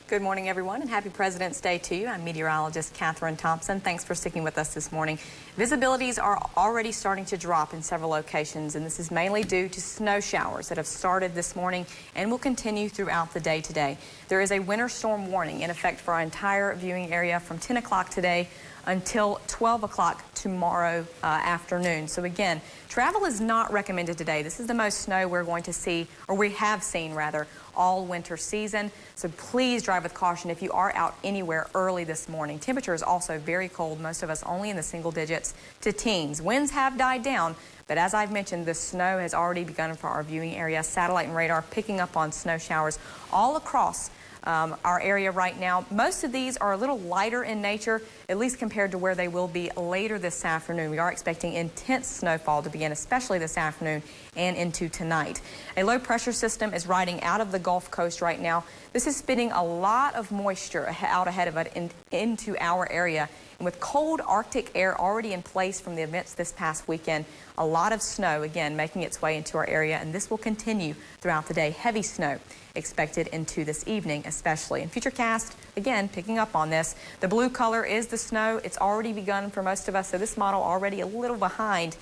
Good morning, everyone, and happy President's Day to you. I'm meteorologist Catherine Thompson. Thanks for sticking with us this morning. Visibilities are already starting to drop in several locations, and this is mainly due to snow showers that have started this morning and will continue throughout the day today. There is a winter storm warning in effect for our entire viewing area from 10 o'clock today until 12 o'clock tomorrow afternoon. So again, travel is not recommended today. This is the most snow we're going to see, or we have seen rather, all winter season. So please drive with caution if you are out anywhere early this morning. Temperature is also very cold, most of us only in the single digits to teens. Winds have died down, but as I've mentioned, the snow has already begun for our viewing area. Satellite and radar picking up on snow showers all across our area right now. Most of these are a little lighter in nature, at least compared to where they will be later this afternoon. We are expecting intense snowfall to begin, especially this afternoon and into tonight. A low pressure system is riding out of the Gulf Coast right now. This is spitting a lot of moisture out ahead of it into our area. And with cold Arctic air already in place from the events this past weekend, a lot of snow, again, making its way into our area, and this will continue throughout the day. Heavy snow expected into this evening, especially. And Futurecast, again, picking up on this. The blue color is the snow. It's already begun for most of us, so this model already a little behind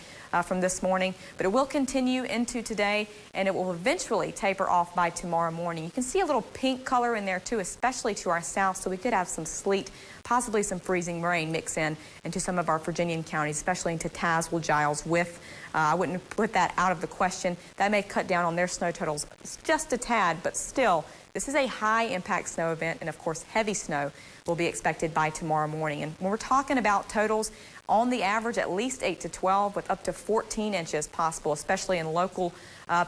from this morning, but it will continue into today, and it will eventually taper off by tomorrow morning. You can see a little pink color in there too, especially to our south, so we could have some sleet, possibly some freezing rain mix in into some of our Virginian counties, especially into Tazewell, Giles, with. I wouldn't put that out of the question. That may cut down on their snow totals just a tad, but still, this is a high impact snow event, and of course, heavy snow will be expected by tomorrow morning. And when we're talking about totals, on the average, at least 8 to 12 with up to 14 inches possible, especially in local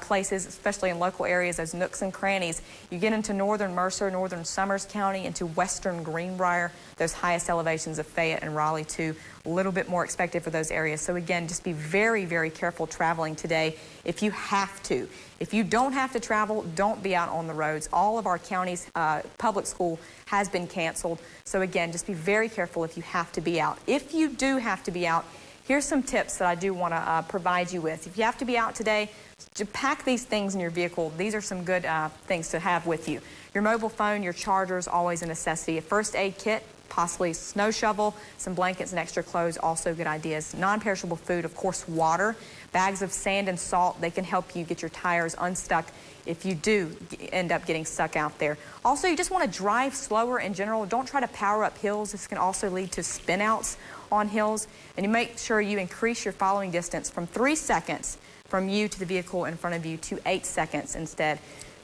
places, especially in local areas, those nooks and crannies. You get into northern Mercer, northern Summers County, into western Greenbrier, those highest elevations of Fayette and Raleigh too. A little bit more expected for those areas. So again, just be very, very careful traveling today if you have to. If you don't have to travel, don't be out on the roads. All of our counties' public school has been canceled. So again, just be very careful if you have to be out. If you do have to be out, here's some tips that I do want to provide you with. If you have to be out today, to pack these things in your vehicle. These are some good things to have with you. Your mobile phone, your charger is always a necessity. A first aid kit, possibly snow shovel, some blankets and extra clothes, also good ideas. Non-perishable food, of course, water, bags of sand and salt. They can help you get your tires unstuck if you do end up getting stuck out there. Also, you just want to drive slower in general. Don't try to power up hills. This can also lead to spin outs on hills. And you make sure you increase your following distance from 3 seconds from you to the vehicle in front of you to 8 seconds instead.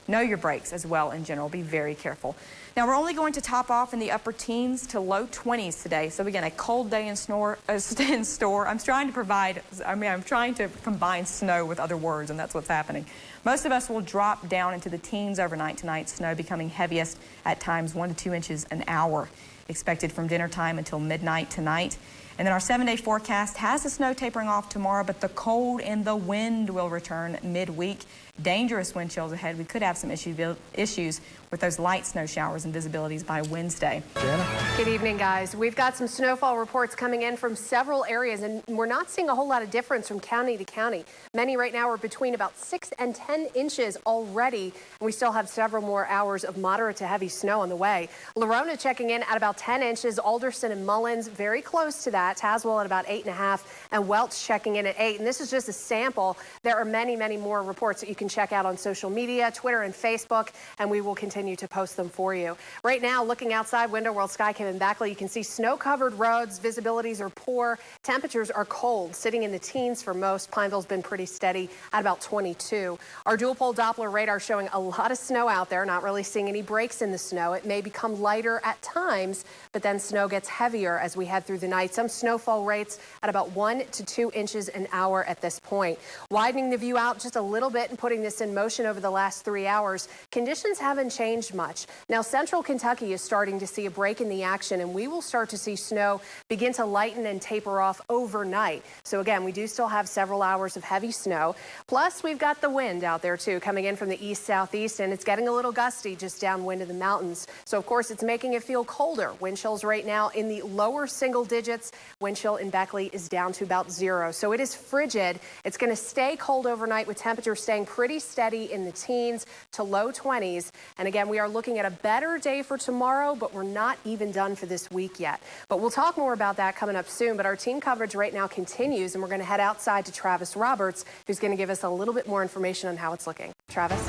Know your brakes as well in general. Be very careful. Now, we're only going to top off in the upper teens to low 20s today. So again, a cold day in store. I'm trying to combine snow with other words, and that's what's happening. Most of us will drop down into the teens overnight tonight, snow becoming heaviest at times 1 to 2 inches an hour, expected from dinner time until midnight tonight. And then our 7-day forecast has the snow tapering off tomorrow, but the cold and the wind will return midweek. Dangerous wind chills ahead. We could have some issues with those light snow showers and visibilities by Wednesday. Jana? Good evening, guys. We've got some snowfall reports coming in from several areas, and we're not seeing a whole lot of difference from county to county. Many right now are between about 6 and 10 inches already, and we still have several more hours of moderate to heavy snow on the way. Lerona checking in at about 10 inches, Alderson and Mullins very close to that, Tazewell at about 8.5, and Welch checking in at 8. And this is just a sample. There are many, many more reports that you can check out on social media, Twitter and Facebook, and we will continue to post them for you. Right now, looking outside, Window World Sky Cam and Backley, you can see snow-covered roads. Visibilities are poor. Temperatures are cold, sitting in the teens for most. Pineville's been pretty steady at about 22. Our dual-pole Doppler radar showing a lot of snow out there, not really seeing any breaks in the snow. It may become lighter at times, but then snow gets heavier as we head through the night. Some snowfall rates at about 1 to 2 inches an hour at this point. Widening the view out just a little bit and putting this in motion over the last 3 hours. Conditions haven't changed much. Now, central Kentucky is starting to see a break in the action, and we will start to see snow begin to lighten and taper off overnight. So again, we do still have several hours of heavy snow. Plus, we've got the wind out there too, coming in from the east-southeast, and it's getting a little gusty just downwind of the mountains. So of course, it's making it feel colder. Wind chills right now in the lower single digits Wind chill in Beckley is down to about 0. So it is frigid. It's going to stay cold overnight with temperatures staying pretty steady in the teens to low 20s. And again, we are looking at a better day for tomorrow, but we're not even done for this week yet. But we'll talk more about that coming up soon. But our team coverage right now continues, and we're going to head outside to Travis Roberts, who's going to give us a little bit more information on how it's looking. Travis?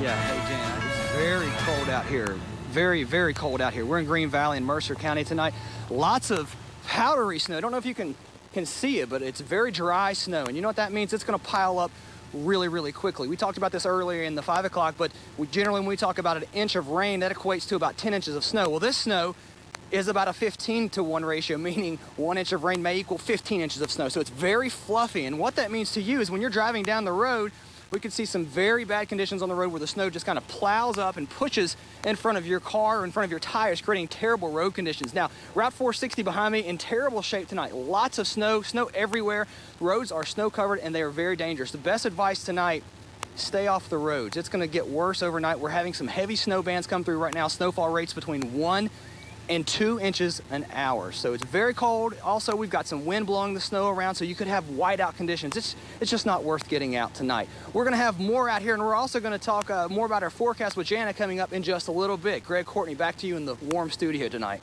Yeah, hey, Jan, it's very cold out here. Very, very cold out here. We're in Green Valley in Mercer County tonight. Lots of powdery snow. I don't know if you can see it, but it's very dry snow. And you know what that means? It's going to pile up really, really quickly. We talked about this earlier in the 5 o'clock, but generally when we talk about an inch of rain, that equates to about 10 inches of snow. Well, this snow is about a 15-to-1 ratio, meaning 1 inch of rain may equal 15 inches of snow. So it's very fluffy. And what that means to you is when you're driving down the road, we could see some very bad conditions on the road where the snow just kind of plows up and pushes in front of your car or in front of your tires, creating terrible road conditions. Now, Route 460 behind me in terrible shape tonight. Lots of snow everywhere. Roads are snow covered and they are very dangerous. The best advice tonight, stay off the roads. It's going to get worse overnight. We're having some heavy snow bands come through right now. Snowfall rates between 1 and 2 inches an hour. So it's very cold. Also, we've got some wind blowing the snow around, so you could have whiteout conditions. It's just not worth getting out tonight. We're going to have more out here, and we're also going to talk more about our forecast with Jana coming up in just a little bit. Greg Courtney, back to you in the warm studio tonight.